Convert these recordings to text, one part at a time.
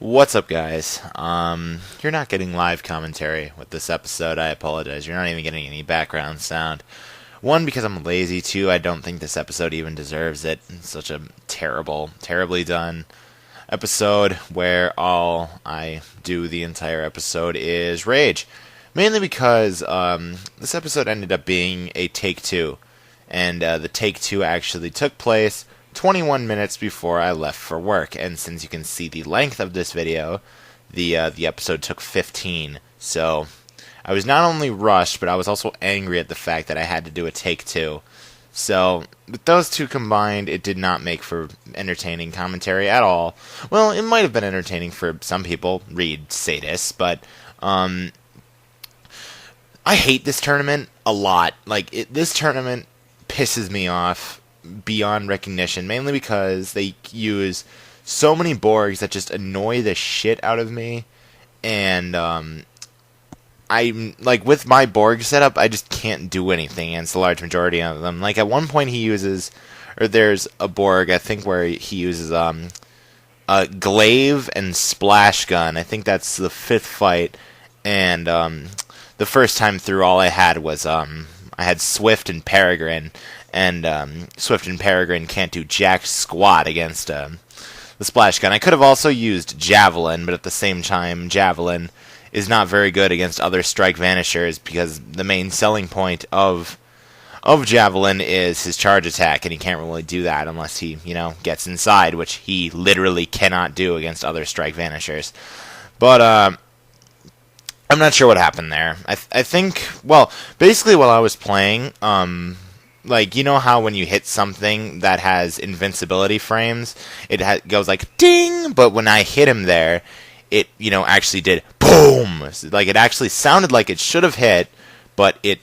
What's up, guys? You're not getting live commentary with this episode. I apologize. You're not even getting any background sound. One, because I'm lazy. Two, I don't think this episode even deserves it. It's such a terribly done episode where all I do the entire episode is rage. Mainly because this episode ended up being a take two. And the take two actually took place 21 minutes before I left for work, and since you can see the length of this video, the episode took 15. So I was not only rushed, but I was also angry at the fact that I had to do a take two. So with those two combined, it did not make for entertaining commentary at all. Well, it might have been entertaining for some people, read sadists, but I hate this tournament a lot. This tournament pisses me off beyond recognition, mainly because they use so many Borgs that just annoy the shit out of me, and with my Borg setup, I just can't do anything against the large majority of them. Like, at one point there's a Borg, I think, where he uses a glaive and splash gun. I think that's the fifth fight, and the first time through, all I had was I had Swift and Peregrine, and Swift and Peregrine can't do jack squat against the splash gun. I could have also used Javelin, but at the same time, Javelin is not very good against other strike vanishers because the main selling point of Javelin is his charge attack, and he can't really do that unless he, gets inside, which he literally cannot do against other strike vanishers. But I'm not sure what happened there. I think, basically while I was playing, you know how when you hit something that has invincibility frames, it goes like ding, but when I hit him there, it, actually did boom. Like, it actually sounded like it should have hit, but it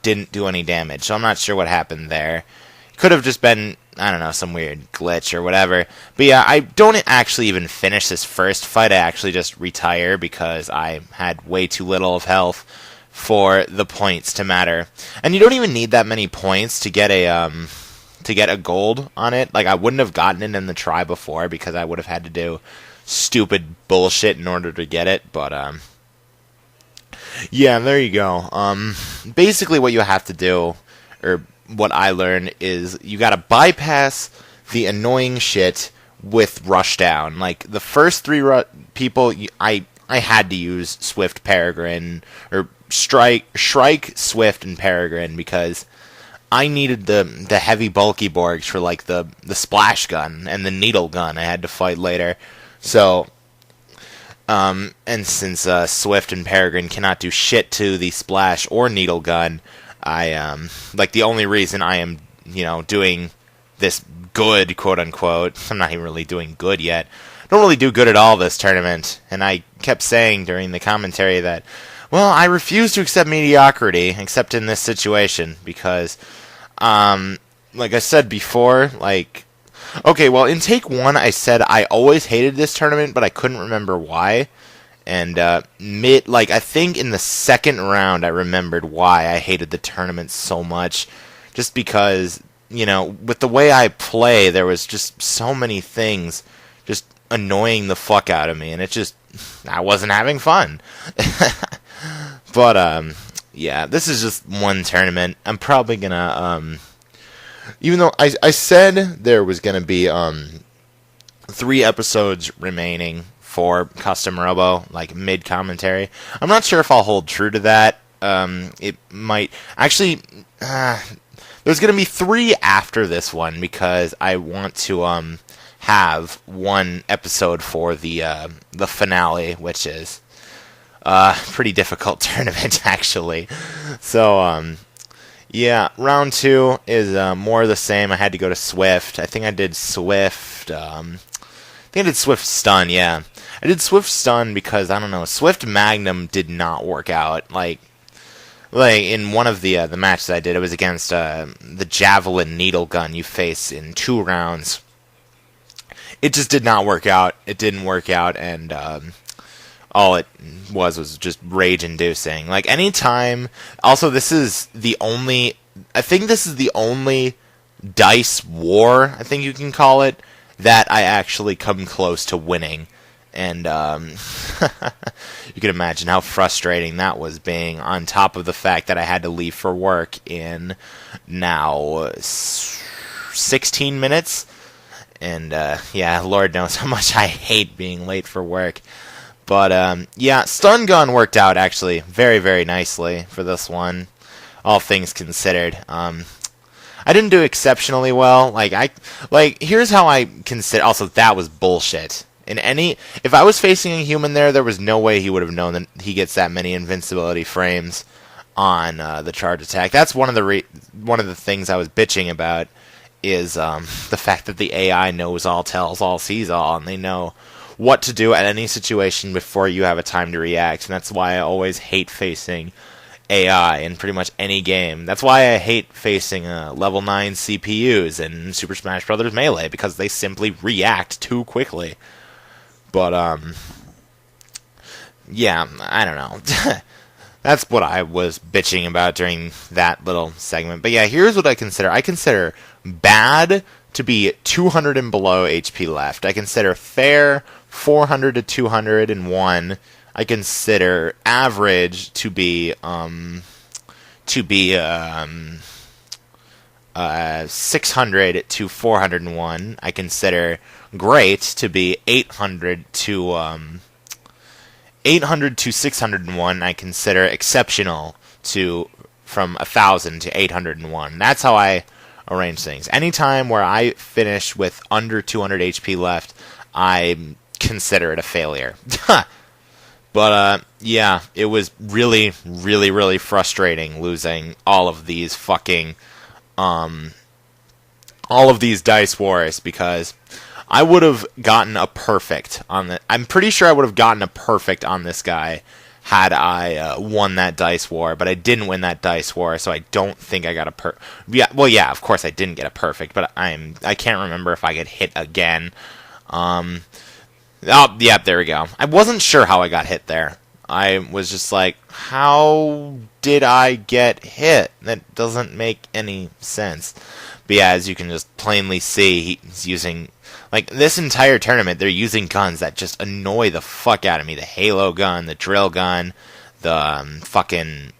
didn't do any damage. So I'm not sure what happened there. It could have just been, I don't know, some weird glitch or whatever. But yeah, I don't actually even finish this first fight. I actually just retire because I had way too little of health for the points to matter. And you don't even need that many points to get a gold on it. Like, I wouldn't have gotten it in the try before because I would have had to do stupid bullshit in order to get it. But yeah, there you go. Basically what you have to do, or what I learned, is you gotta bypass the annoying shit with rushdown. Like, the first three people, I had to use Swift, Peregrine, or Shrike, Swift, and Peregrine because I needed the heavy, bulky Borgs for, like, the splash gun and the needle gun I had to fight later. So, and since Swift and Peregrine cannot do shit to the splash or needle gun, the only reason I am, doing this good, quote-unquote, I'm not even really doing good yet. I don't really do good at all this tournament, and I kept saying during the commentary that, well, I refuse to accept mediocrity, except in this situation, because, like I said before, in take one, I said I always hated this tournament, but I couldn't remember why. And I think in the second round, I remembered why I hated the tournament so much. Just because, with the way I play, there was just so many things just annoying the fuck out of me, and I wasn't having fun. But, yeah, this is just one tournament. I'm probably gonna, even though I said there was gonna be, 3 episodes remaining for Custom Robo, like mid-commentary. I'm not sure if I'll hold true to that. It might... Actually, there's going to be 3 after this one, because I want to have 1 episode for the finale, which is a pretty difficult tournament, actually. So, yeah, round 2 is more of the same. I had to go to Swift. I think I did Swift... I think I did Swift Stun, yeah. I did Swift Stun because, I don't know, Swift Magnum did not work out. Like in one of the matches I did, it was against the Javelin Needle Gun you face in 2 rounds. It just did not work out. It didn't work out, and all it was just rage-inducing. Like, anytime... Also, this is the only... I think this is the only dice war, I think you can call it, that I actually come close to winning. And you can imagine how frustrating that was, being on top of the fact that I had to leave for work in now 16 minutes. And yeah, Lord knows how much I hate being late for work. But yeah, stun gun worked out actually very, very nicely for this one, all things considered. I didn't do exceptionally well. Here's how I consider. Also, that was bullshit. If I was facing a human there was no way he would have known that he gets that many invincibility frames on the charge attack. That's one of the things I was bitching about, is the fact that the AI knows all, tells all, sees all, and they know what to do at any situation before you have a time to react. And that's why I always hate facing AI in pretty much any game. That's why I hate facing level 9 CPUs in Super Smash Bros. Melee, because they simply react too quickly. But, yeah, I don't know. That's what I was bitching about during that little segment. But yeah, here's what I consider. I consider bad to be 200 and below HP left. I consider fair 400 to 201. I consider average to be 600 to 401. I consider great to be 800 to 601. I consider exceptional from 1,000 to 801. That's how I arrange things. Anytime where I finish with under 200 HP left, I consider it a failure. But yeah, it was really, really, really frustrating losing all of these dice wars, because I would have gotten a perfect on the. I'm pretty sure I would have gotten a perfect on this guy had I won that dice war, but I didn't win that dice war, so I don't think I got a Yeah, well, yeah, of course I didn't get a perfect, but I can't remember if I get hit again. Oh, yeah, there we go. I wasn't sure how I got hit there. I was just like, how did I get hit? That doesn't make any sense. But yeah, as you can just plainly see, he's using... Like, this entire tournament, they're using guns that just annoy the fuck out of me. The Halo gun, the drill gun, the fucking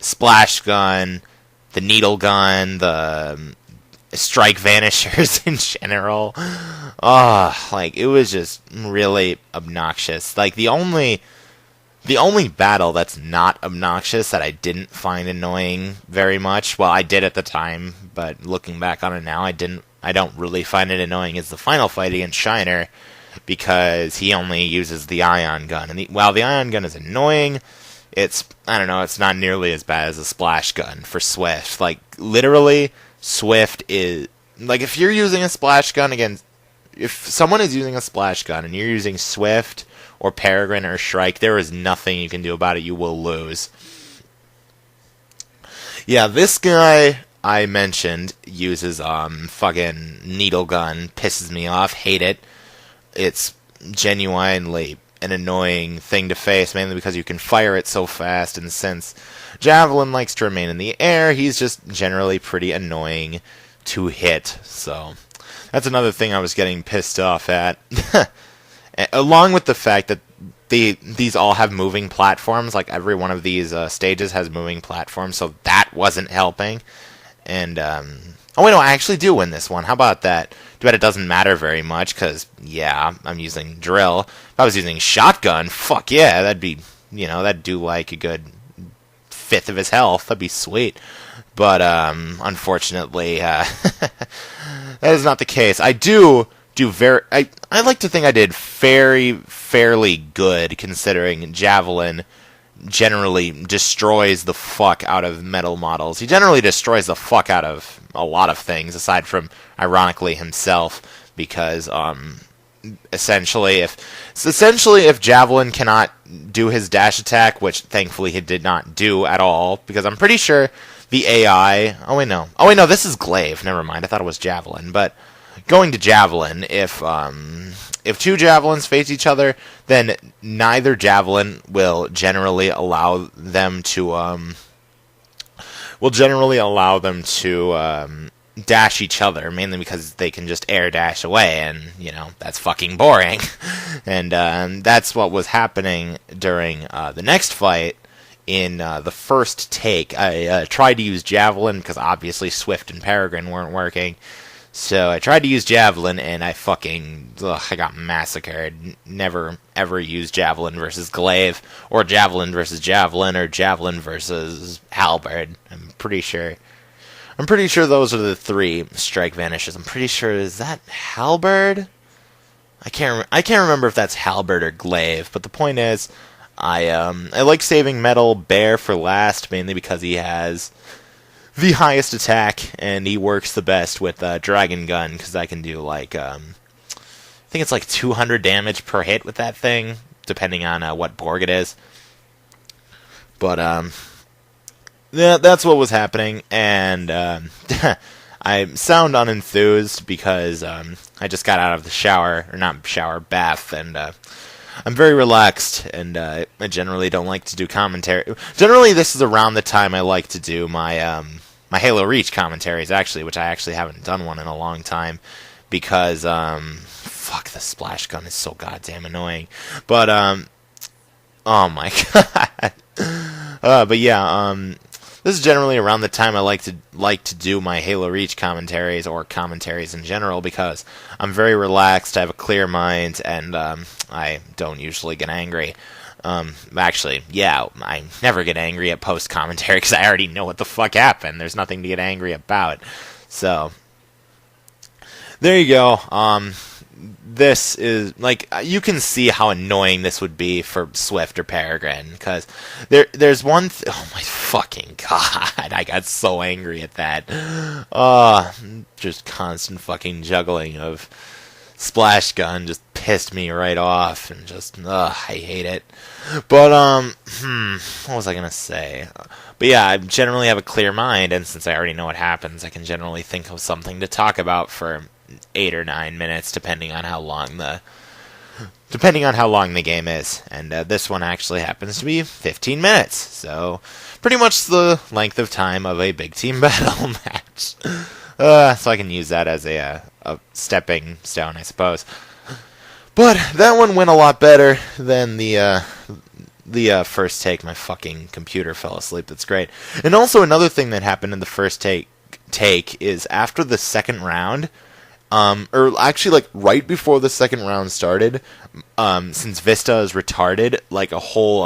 splash gun, the needle gun, the strike vanishers in general. Oh, like, it was just really obnoxious. Like, the only battle that's not obnoxious that I didn't find annoying very much, well, I did at the time, but looking back on it now, I don't really find it annoying, is the final fight against Shiner, because he only uses the ion gun. And while the ion gun is annoying, it's not nearly as bad as a splash gun for Swift. Like, literally, Swift is... Like, if you're using a splash gun against... If someone is using a splash gun and you're using Swift or Peregrine or Shrike, there is nothing you can do about it. You will lose. Yeah, this guy I mentioned uses fucking needle gun. Pisses me off. Hate it. It's genuinely an annoying thing to face, mainly because you can fire it so fast, and since Javelin likes to remain in the air, he's just generally pretty annoying to hit. So that's another thing I was getting pissed off at. Along with the fact that these all have moving platforms, like every one of these stages has moving platforms, so that wasn't helping. And, oh wait, no, I actually do win this one. How about that? Too bad it doesn't matter very much, because, yeah, I'm using drill. If I was using shotgun, fuck yeah, that'd do like a good fifth of his health. That'd be sweet. But, unfortunately, that is not the case. I like to think I did fairly good, considering Javelin generally destroys the fuck out of metal models. He generally destroys the fuck out of a lot of things, aside from, ironically, himself, because, essentially, if Javelin cannot do his dash attack, which thankfully he did not do at all, because I'm pretty sure the AI... Oh wait, no, this is Glaive. Never mind, I thought it was Javelin, but... Going to Javelin, if two Javelins face each other, then neither Javelin will generally allow them to dash each other, mainly because they can just air dash away, and, that's fucking boring. And that's what was happening during the next fight. In the first take, I tried to use Javelin, because obviously Swift and Peregrine weren't working. So I tried to use Javelin, and I got massacred. Never, ever use Javelin versus Glaive, or Javelin versus Javelin, or Javelin versus Halberd. I'm pretty sure those are the 3 strike vanishes. I'm pretty sure, is that Halberd? I can't remember if that's Halberd or Glaive, but the point is, I like saving Metal Bear for last, mainly because he has the highest attack, and he works the best with Dragon Gun, because I can do I think it's 200 damage per hit with that thing, depending on what Borg it is. But yeah, that's what was happening, and I sound unenthused because I just got out of the shower, or not shower, bath, and I'm very relaxed, and I generally don't like to do commentary. Generally, this is around the time I like to do my my Halo Reach commentaries, actually, which I actually haven't done one in a long time, because fuck, the splash gun is so goddamn annoying. But oh my god. But yeah, this is generally around the time I like to do my Halo Reach commentaries, or commentaries in general, because I'm very relaxed, I have a clear mind, and I don't usually get angry. Actually, yeah, I never get angry at post commentary because I already know what the fuck happened. There's nothing to get angry about. So there you go. This is, you can see how annoying this would be for Swift or Peregrine, because there's one oh my fucking god, I got so angry at that. Just constant fucking juggling of Splash Gun just pissed me right off, and just, I hate it. But, what was I gonna say? But yeah, I generally have a clear mind, and since I already know what happens, I can generally think of something to talk about for 8 or 9 minutes, depending on how long the game is. And this one actually happens to be 15 minutes, so pretty much the length of time of a big team battle match. So I can use that as a stepping stone, I suppose. But that one went a lot better than the first take. My fucking computer fell asleep. That's great. And also another thing that happened in the first take is after the second round, or actually right before the second round started, since Vista is retarded, a whole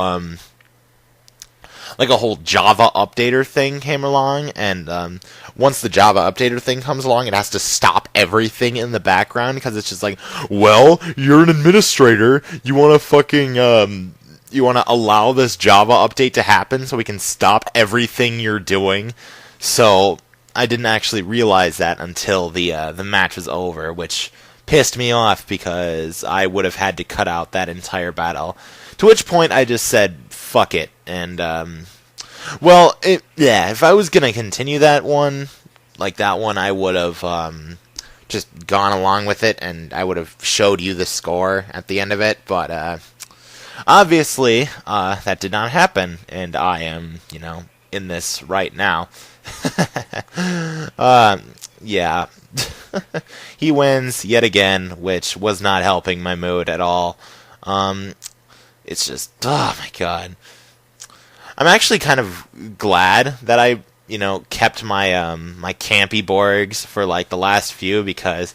Java updater thing came along, and once the Java updater thing comes along, it has to stop everything in the background, because it's just well, you're an administrator, you want to fucking, you want to allow this Java update to happen so we can stop everything you're doing. So I didn't actually realize that until the match was over, which pissed me off, because I would have had to cut out that entire battle. To which point I just said, fuck it, and, if I was gonna continue that one, I would have, just gone along with it, and I would have showed you the score at the end of it, but, obviously, that did not happen, and I am, in this right now. Yeah. He wins yet again, which was not helping my mood at all. It's just, oh my god. I'm actually kind of glad that I, kept my my campy Borgs for the last few, because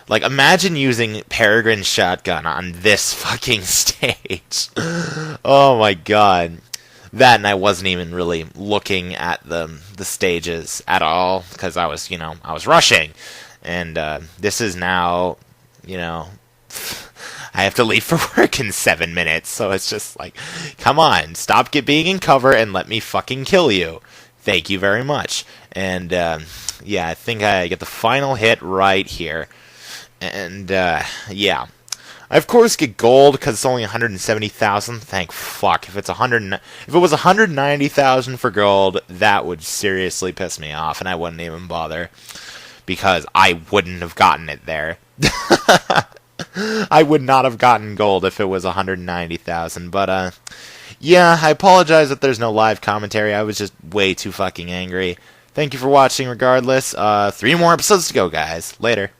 imagine using Peregrine's shotgun on this fucking stage. Oh my god. That, and I wasn't even really looking at the stages at all, because I was, I was rushing. And this is now, I have to leave for work in 7 minutes, so it's just come on, stop being in cover and let me fucking kill you. Thank you very much. And, yeah, I think I get the final hit right here. And, yeah. I, of course, get gold, because it's only 170,000. Thank fuck. If it was 190,000 for gold, that would seriously piss me off, and I wouldn't even bother, because I wouldn't have gotten it there. I would not have gotten gold if it was 190,000, but, yeah, I apologize that there's no live commentary. I was just way too fucking angry. Thank you for watching regardless. 3 more episodes to go, guys. Later.